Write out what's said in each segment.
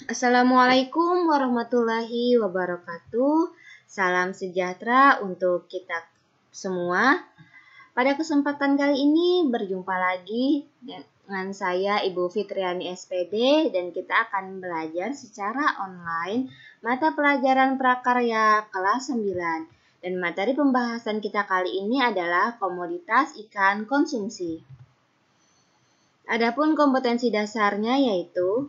Assalamualaikum warahmatullahi wabarakatuh. Salam sejahtera untuk kita semua. Pada kesempatan kali ini berjumpa lagi dengan saya Ibu Fitriani SPD dan kita akan belajar secara online mata pelajaran prakarya kelas 9. Dan materi pembahasan kita kali ini adalah komoditas ikan konsumsi. Adapun kompetensi dasarnya yaitu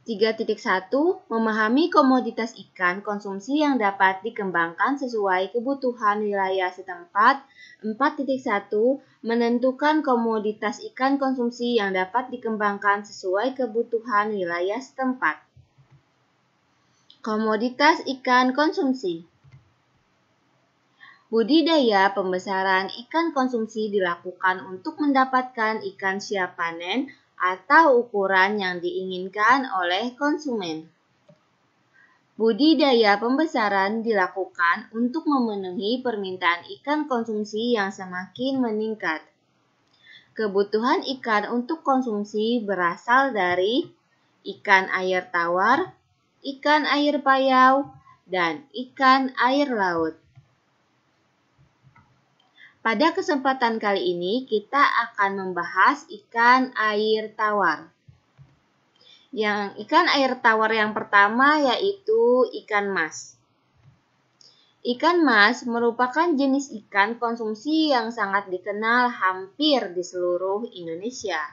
3.1. Memahami komoditas ikan konsumsi yang dapat dikembangkan sesuai kebutuhan wilayah setempat. 4.1. Menentukan komoditas ikan konsumsi yang dapat dikembangkan sesuai kebutuhan wilayah setempat. Komoditas ikan konsumsi. Budidaya pembesaran ikan konsumsi dilakukan untuk mendapatkan ikan siap panen atau ukuran yang diinginkan oleh konsumen. Budidaya pembesaran dilakukan untuk memenuhi permintaan ikan konsumsi yang semakin meningkat. Kebutuhan ikan untuk konsumsi berasal dari ikan air tawar, ikan air payau, dan ikan air laut. Pada kesempatan kali ini kita akan membahas ikan air tawar. Yang ikan air tawar yang pertama yaitu ikan mas. Ikan mas merupakan jenis ikan konsumsi yang sangat dikenal hampir di seluruh Indonesia.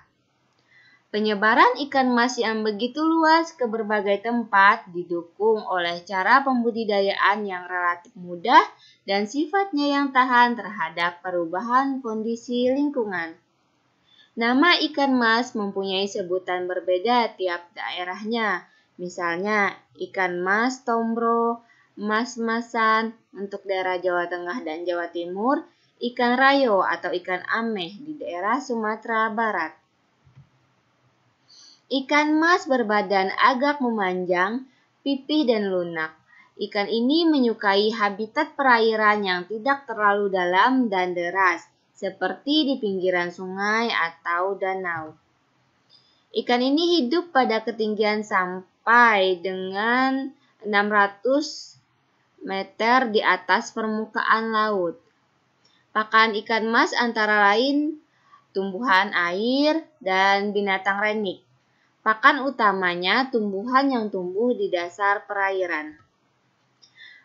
Penyebaran ikan mas yang begitu luas ke berbagai tempat didukung oleh cara pembudidayaan yang relatif mudah dan sifatnya yang tahan terhadap perubahan kondisi lingkungan. Nama ikan mas mempunyai sebutan berbeda tiap daerahnya. Misalnya, ikan mas tombro, mas-masan untuk daerah Jawa Tengah dan Jawa Timur, ikan rayo atau ikan ameh di daerah Sumatera Barat. Ikan mas berbadan agak memanjang, pipih dan lunak. Ikan ini menyukai habitat perairan yang tidak terlalu dalam dan deras, seperti di pinggiran sungai atau danau. Ikan ini hidup pada ketinggian sampai dengan 600 meter di atas permukaan laut. Pakan ikan mas antara lain tumbuhan air dan binatang rendik. Pakan utamanya tumbuhan yang tumbuh di dasar perairan.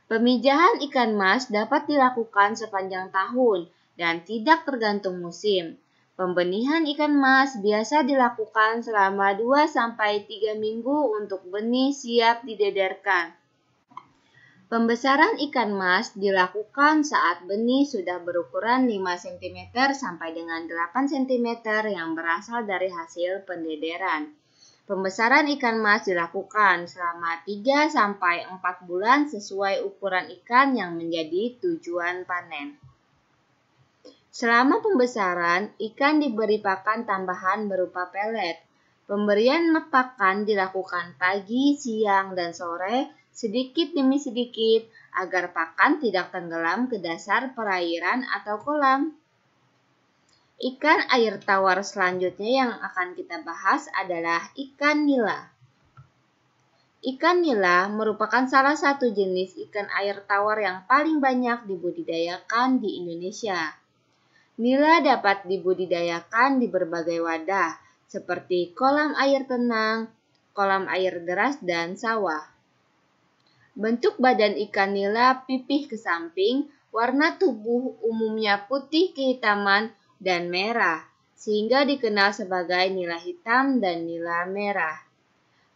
Pemijahan ikan mas dapat dilakukan sepanjang tahun dan tidak tergantung musim. Pembenihan ikan mas biasa dilakukan selama 2-3 minggu untuk benih siap didedarkan. Pembesaran ikan mas dilakukan saat benih sudah berukuran 5 cm sampai dengan 8 cm yang berasal dari hasil pendederan. Pembesaran ikan mas dilakukan selama 3-4 bulan sesuai ukuran ikan yang menjadi tujuan panen. Selama pembesaran, ikan diberi pakan tambahan berupa pelet. Pemberian pakan dilakukan pagi, siang, dan sore, sedikit demi sedikit, agar pakan tidak tenggelam ke dasar perairan atau kolam. Ikan air tawar selanjutnya yang akan kita bahas adalah ikan nila. Ikan nila merupakan salah satu jenis ikan air tawar yang paling banyak dibudidayakan di Indonesia. Nila dapat dibudidayakan di berbagai wadah, seperti kolam air tenang, kolam air deras, dan sawah. Bentuk badan ikan nila pipih ke samping, warna tubuh umumnya putih kehitaman, dan merah, sehingga dikenal sebagai nila hitam dan nila merah.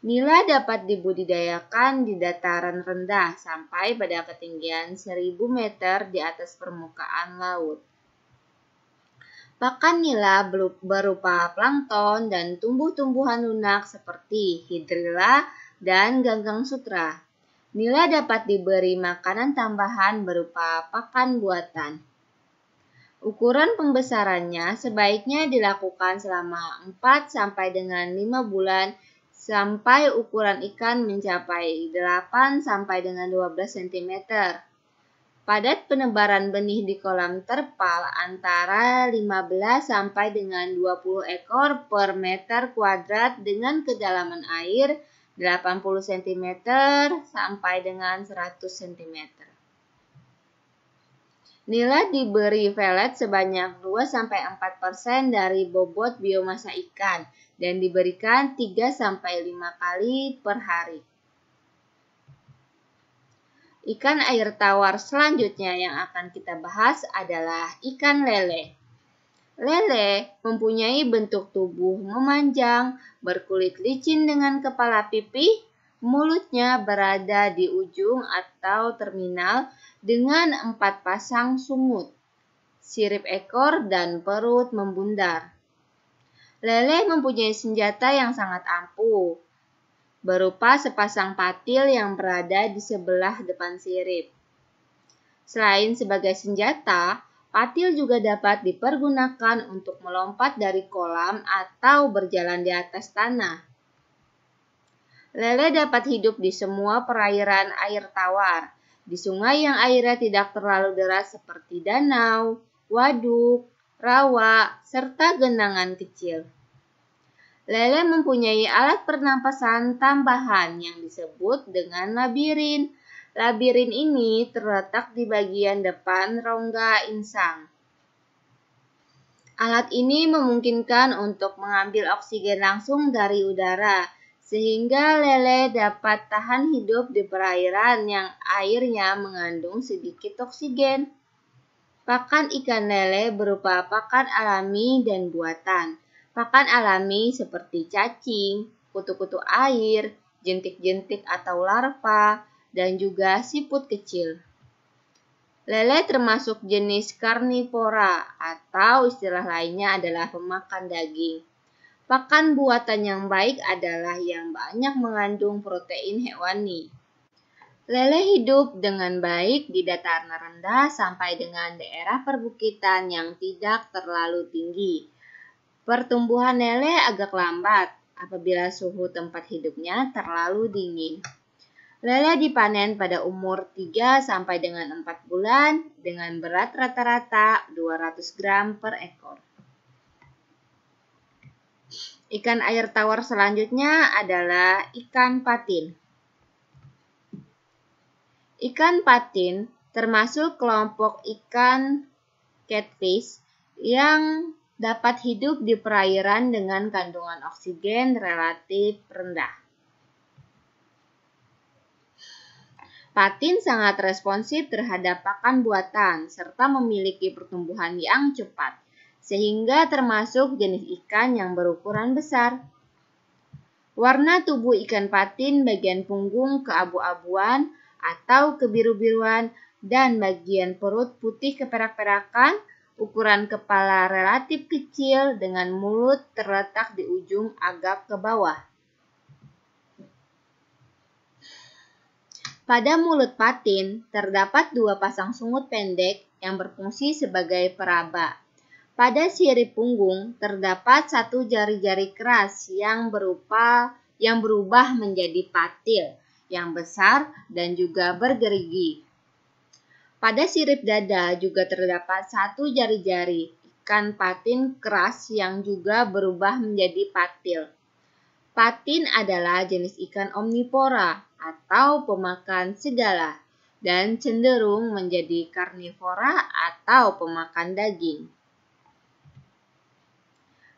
Nila dapat dibudidayakan di dataran rendah sampai pada ketinggian 1000 meter di atas permukaan laut. Pakan nila berupa plankton dan tumbuh-tumbuhan lunak seperti hidrilla dan ganggang sutra. Nila dapat diberi makanan tambahan berupa pakan buatan. Ukuran pembesarannya sebaiknya dilakukan selama 4 sampai dengan 5 bulan sampai ukuran ikan mencapai 8 sampai dengan 12 cm. Padat penebaran benih di kolam terpal antara 15 sampai dengan 20 ekor per meter kuadrat dengan kedalaman air 80 cm sampai dengan 100 cm. Nila diberi pelet sebanyak 2-4% dari bobot biomasa ikan dan diberikan 3-5 kali per hari. Ikan air tawar selanjutnya yang akan kita bahas adalah ikan lele. Lele mempunyai bentuk tubuh memanjang, berkulit licin dengan kepala pipih, mulutnya berada di ujung atau terminal dengan 4 pasang sungut, sirip ekor dan perut membundar. Lele mempunyai senjata yang sangat ampuh, berupa sepasang patil yang berada di sebelah depan sirip. Selain sebagai senjata, patil juga dapat dipergunakan untuk melompat dari kolam atau berjalan di atas tanah. Lele dapat hidup di semua perairan air tawar, di sungai yang airnya tidak terlalu deras seperti danau, waduk, rawa, serta genangan kecil. Lele mempunyai alat pernapasan tambahan yang disebut dengan labirin. Labirin ini terletak di bagian depan rongga insang. Alat ini memungkinkan untuk mengambil oksigen langsung dari udara, sehingga lele dapat tahan hidup di perairan yang airnya mengandung sedikit oksigen. Pakan ikan lele berupa pakan alami dan buatan. Pakan alami seperti cacing, kutu-kutu air, jentik-jentik atau larva, dan juga siput kecil. Lele termasuk jenis karnivora atau istilah lainnya adalah pemakan daging. Pakan buatan yang baik adalah yang banyak mengandung protein hewani. Lele hidup dengan baik di dataran rendah sampai dengan daerah perbukitan yang tidak terlalu tinggi. Pertumbuhan lele agak lambat apabila suhu tempat hidupnya terlalu dingin. Lele dipanen pada umur 3 sampai dengan 4 bulan dengan berat rata-rata 200 gram per ekor. Ikan air tawar selanjutnya adalah ikan patin. Ikan patin termasuk kelompok ikan catfish yang dapat hidup di perairan dengan kandungan oksigen relatif rendah. Patin sangat responsif terhadap pakan buatan serta memiliki pertumbuhan yang cepat, sehingga termasuk jenis ikan yang berukuran besar. Warna tubuh ikan patin bagian punggung keabu-abuan atau kebiru-biruan dan bagian perut putih keperak-perakan. Ukuran kepala relatif kecil dengan mulut terletak di ujung agak ke bawah. Pada mulut patin terdapat 2 pasang sungut pendek yang berfungsi sebagai peraba. Pada sirip punggung terdapat 1 jari-jari keras yang berubah menjadi patil yang besar dan juga bergerigi. Pada sirip dada juga terdapat 1 jari-jari ikan patin keras yang juga berubah menjadi patil. Patin adalah jenis ikan omnivora atau pemakan segala dan cenderung menjadi karnivora atau pemakan daging.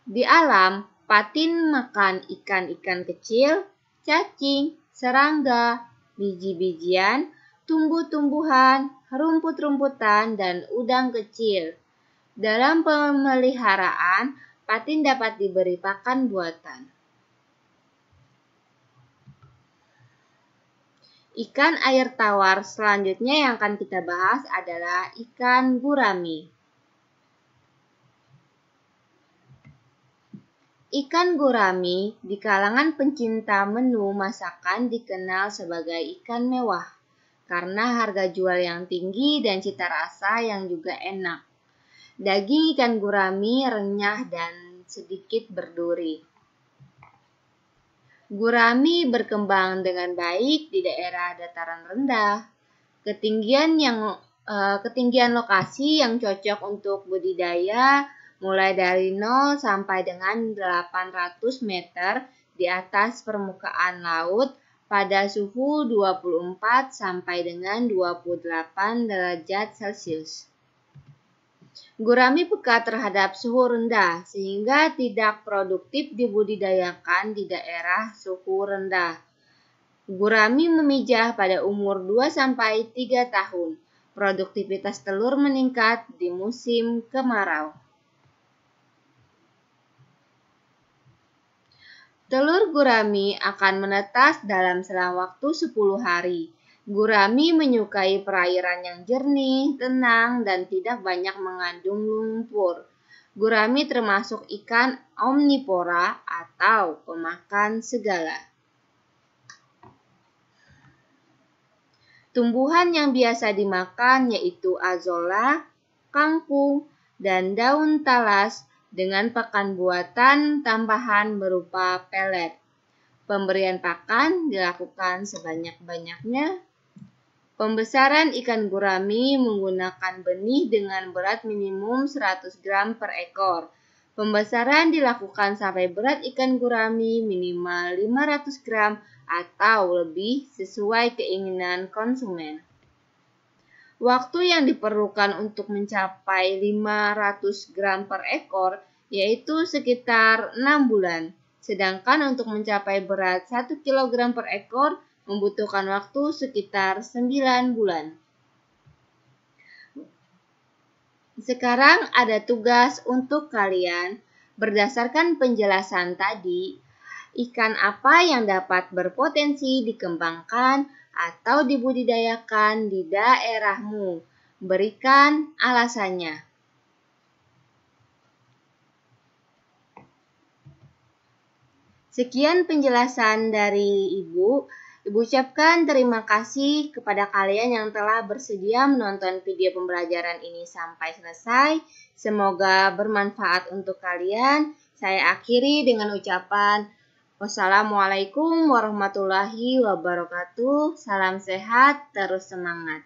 Di alam, patin makan ikan-ikan kecil, cacing, serangga, biji-bijian, tumbuh-tumbuhan, rumput-rumputan, dan udang kecil. Dalam pemeliharaan, patin dapat diberi pakan buatan. Ikan air tawar selanjutnya yang akan kita bahas adalah ikan gurami. Ikan gurami di kalangan pencinta menu masakan dikenal sebagai ikan mewah karena harga jual yang tinggi dan cita rasa yang juga enak. Daging ikan gurami renyah dan sedikit berduri. Gurami berkembang dengan baik di daerah dataran rendah. Ketinggian yang ketinggian lokasi yang cocok untuk budidaya mulai dari 0 sampai dengan 800 meter di atas permukaan laut pada suhu 24 sampai dengan 28 derajat Celcius. Gurami peka terhadap suhu rendah sehingga tidak produktif dibudidayakan di daerah suhu rendah. Gurami memijah pada umur 2 sampai 3 tahun. Produktivitas telur meningkat di musim kemarau. Telur gurami akan menetas dalam selang waktu 10 hari. Gurami menyukai perairan yang jernih, tenang, dan tidak banyak mengandung lumpur. Gurami termasuk ikan omnivora atau pemakan segala. Tumbuhan yang biasa dimakan yaitu azolla, kangkung, dan daun talas dengan pakan buatan tambahan berupa pelet. Pemberian pakan dilakukan sebanyak-banyaknya. Pembesaran ikan gurami menggunakan benih dengan berat minimum 100 gram per ekor. Pembesaran dilakukan sampai berat ikan gurami minimal 500 gram atau lebih sesuai keinginan konsumen. Waktu yang diperlukan untuk mencapai 500 gram per ekor yaitu sekitar 6 bulan. Sedangkan untuk mencapai berat 1 kg per ekor membutuhkan waktu sekitar 9 bulan. Sekarang ada tugas untuk kalian. Berdasarkan penjelasan tadi, ikan apa yang dapat berpotensi dikembangkan atau dibudidayakan di daerahmu? Berikan alasannya. Sekian penjelasan dari Ibu. Ibu ucapkan terima kasih kepada kalian yang telah bersedia menonton video pembelajaran ini sampai selesai. Semoga bermanfaat untuk kalian. Saya akhiri dengan ucapan wassalamualaikum warahmatullahi wabarakatuh. Salam sehat, terus semangat.